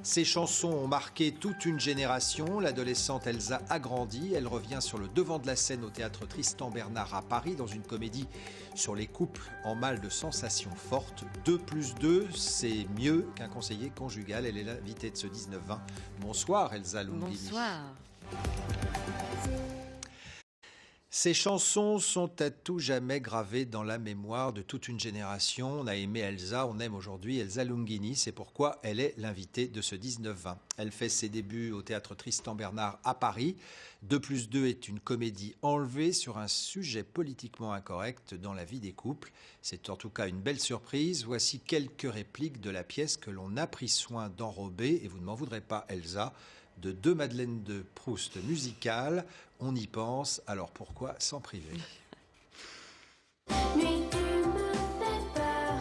Ces chansons ont marqué toute une génération. L'adolescente Elsa a grandi. Elle revient sur le devant de la scène au théâtre Tristan Bernard à Paris dans une comédie sur les couples en mal de sensations fortes. 2+2, c'est mieux qu'un conseiller conjugal. Elle est l'invitée de ce 19-20. Bonsoir Elsa Lunghini. Bonsoir. Ces chansons sont à tout jamais gravées dans la mémoire de toute une génération. On a aimé Elsa, on aime aujourd'hui Elsa Lunghini. C'est pourquoi elle est l'invitée de ce 19-20. Elle fait ses débuts au théâtre Tristan Bernard à Paris. 2+2 est une comédie enlevée sur un sujet politiquement incorrect dans la vie des couples. C'est en tout cas une belle surprise. Voici quelques répliques de la pièce que l'on a pris soin d'enrober. Et vous ne m'en voudrez pas, Elsa, de deux Madeleines de Proust musicales. On y pense, alors pourquoi s'en priver ? Nuit, tu me fais peur,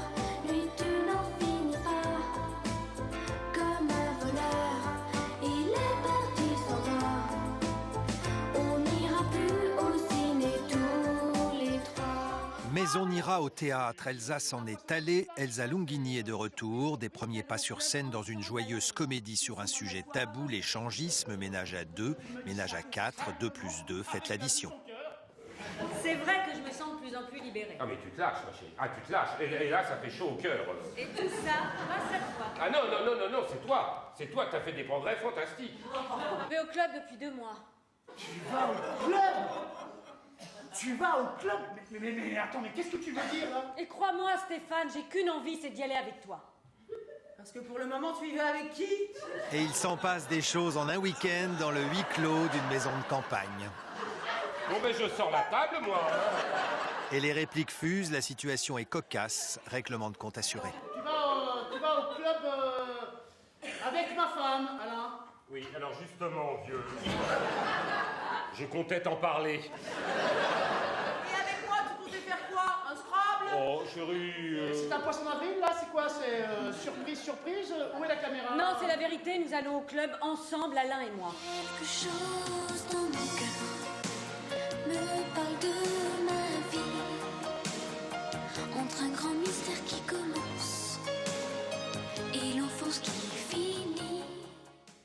nuit, tu n'en finis pas. Comme un voleur, il est parti sans moi. On n'ira plus au ciné tous les trois. Mais on ira au théâtre. Elsa s'en est allée. Elsa Lunghini est de retour. Des premiers pas sur scène dans une joyeuse comédie sur un sujet tabou, l'échangisme, ménage à 2, ménage à 4, 2+2, faites l'addition. C'est vrai que je me sens de plus en plus libérée. Ah mais tu te lâches, ma chérie. Ah tu te lâches. Et là, ça fait chaud au cœur. Et tout ça grâce à toi. Ah non, c'est toi. C'est toi, t'as fait des progrès fantastiques. Je vais au club depuis 2 mois. Tu vas au club? Tu vas au club? Mais attends, mais qu'est-ce que tu veux dire là? Et crois-moi Stéphane, j'ai qu'une envie, c'est d'y aller avec toi. Parce que pour le moment, tu y vas avec qui? Et il s'en passe des choses en un week-end dans le huis clos d'une maison de campagne. Bon ben je sors la table, moi. Et les répliques fusent, la situation est cocasse, règlement de compte assuré. Tu vas au club avec ma femme, Alain. Oui, alors justement, vieux. Je comptais t'en parler. Et avec moi, tu comptais faire quoi? Un Scrabble? Oh, chérie. C'est un poisson d'avril là? C'est quoi? C'est surprise? Où est la caméra? Non, c'est la vérité, nous allons au club ensemble, Alain et moi. Quelque chose dans mon cœur me parle de ma vie. Entre un grand mystère qui commence et l'enfance qui finit.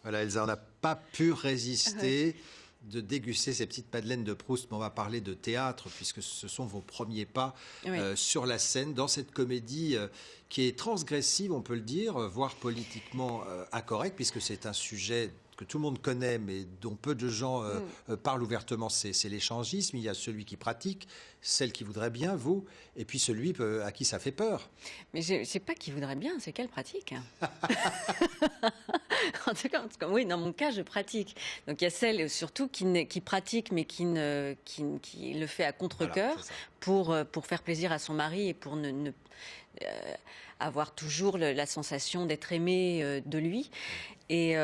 Voilà, Elsa, on n'a pas pu résister de déguster ces petites Madeleines de Proust. Mais on va parler de théâtre, puisque ce sont vos premiers pas sur la scène, dans cette comédie qui est transgressive, on peut le dire, voire politiquement incorrecte, puisque c'est un sujet que tout le monde connaît, mais dont peu de gens parlent ouvertement, c'est l'échangisme. Il y a celui qui pratique, celle qui voudrait bien, vous, et puis celui à qui ça fait peur. Mais je sais pas qui voudrait bien, c'est qu'elle pratique. En tout cas, oui, dans mon cas, je pratique. Donc il y a celle surtout qui pratique, mais qui le fait à contre-cœur, voilà, pour faire plaisir à son mari et pour ne avoir toujours la sensation d'être aimé de lui. Et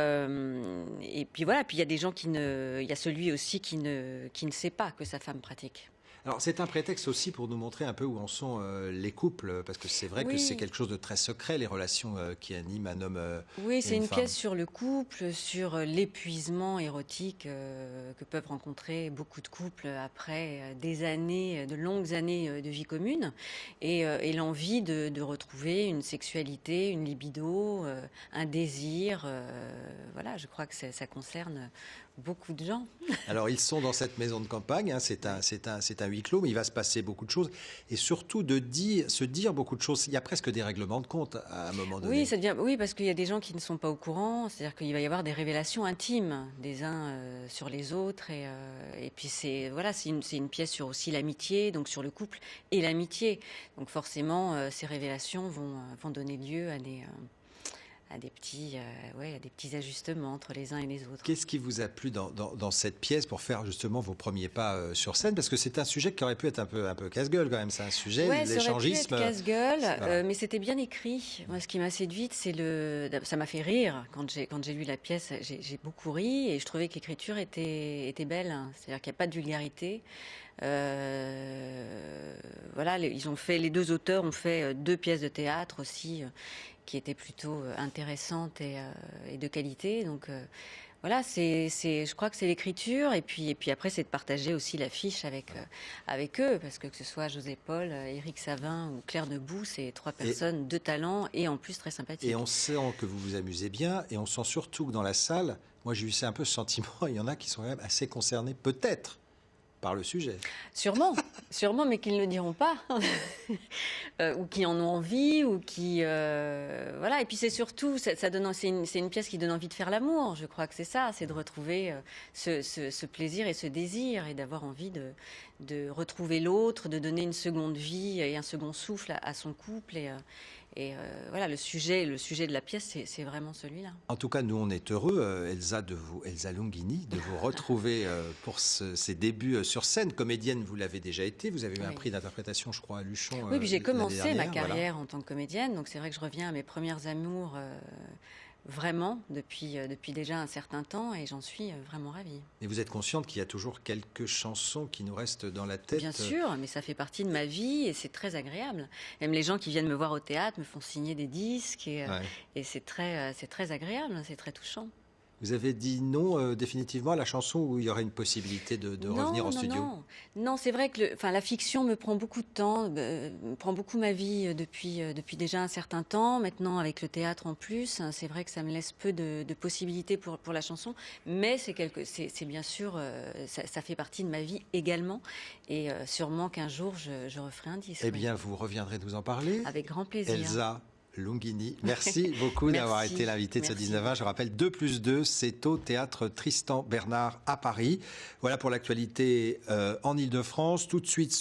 puis voilà, puis il y a des gens il y a celui aussi qui ne sait pas que sa femme pratique. Alors c'est un prétexte aussi pour nous montrer un peu où en sont les couples, parce que c'est vrai que c'est quelque chose de très secret, les relations qui animent un homme Oui, c'est et une une femme. pièce sur le couple, sur l'épuisement érotique que peuvent rencontrer beaucoup de couples après des années, de longues années de vie commune, et l'envie de retrouver une sexualité, une libido, un désir. Voilà, je crois que ça concerne beaucoup de gens. Alors ils sont dans cette maison de campagne, hein, c'est un huis clos, mais il va se passer beaucoup de choses, et surtout se dire beaucoup de choses. Il y a presque des règlements de compte à un moment donné. Oui, parce qu'il y a des gens qui ne sont pas au courant, c'est-à-dire qu'il va y avoir des révélations intimes des uns sur les autres, et puis c'est une pièce sur aussi l'amitié, donc sur le couple et l'amitié. Donc forcément, ces révélations vont donner lieu à des petits ajustements entre les uns et les autres. Qu'est-ce qui vous a plu dans cette pièce pour faire justement vos premiers pas sur scène? Parce que c'est un sujet qui aurait pu être un peu casse-gueule quand même. C'est un sujet, l'échangisme. Ça aurait pu être casse-gueule, mais c'était bien écrit. Moi, ce qui m'a séduite, ça m'a fait rire quand j'ai lu la pièce. J'ai beaucoup ri et je trouvais que l'écriture était belle. C'est-à-dire qu'il n'y a pas de vulgarité. Voilà, les deux auteurs ont fait 2 pièces de théâtre aussi qui étaient plutôt intéressantes et de qualité. Donc voilà, je crois que c'est l'écriture et puis après c'est de partager aussi l'affiche avec eux parce que ce soit José Paul, Éric Savin ou Claire Debout, c'est 3 personnes de talent et en plus très sympathiques. Et on sent que vous vous amusez bien et on sent surtout que dans la salle, moi j'ai eu un peu ce sentiment, il y en a qui sont quand même assez concernés peut-être par le sujet. Sûrement, mais qu'ils ne le diront pas, ou qui en ont envie, ou qui voilà. Et puis c'est surtout, ça donne, c'est une pièce qui donne envie de faire l'amour. Je crois que c'est ça, c'est de retrouver ce plaisir et ce désir, et d'avoir envie de retrouver l'autre, de donner une seconde vie et un second souffle à son couple. Et voilà, le sujet de la pièce, c'est vraiment celui-là. En tout cas, nous, on est heureux, Elsa Longhini, de vous retrouver pour ces débuts sur scène. Comédienne, vous l'avez déjà été. Vous avez eu un prix d'interprétation, je crois, à Luchon. Oui, puis j'ai commencé ma carrière voilà. en tant que comédienne. Donc c'est vrai que je reviens à mes premières amours vraiment depuis déjà un certain temps. Et j'en suis vraiment ravie. Et vous êtes consciente qu'il y a toujours quelques chansons qui nous restent dans la tête? Bien sûr, mais ça fait partie de ma vie et c'est très agréable. Même les gens qui viennent me voir au théâtre me font signer des disques et c'est très agréable, c'est très touchant. Vous avez dit non définitivement à la chanson ou il y aurait une possibilité de revenir en studio? Non, c'est vrai que la fiction me prend beaucoup de temps, me prend beaucoup ma vie depuis déjà un certain temps. Maintenant, avec le théâtre en plus, c'est vrai que ça me laisse peu de possibilités pour la chanson. Mais c'est bien sûr, ça fait partie de ma vie également. Et sûrement qu'un jour, je referai un disque. Eh bien, vous reviendrez nous en parler. Avec grand plaisir. Elsa Longhini, merci beaucoup d'avoir été l'invité de ce 19-20. Je rappelle, 2+2, c'est au Théâtre Tristan Bernard à Paris. Voilà pour l'actualité en Ile-de-France. Tout de suite,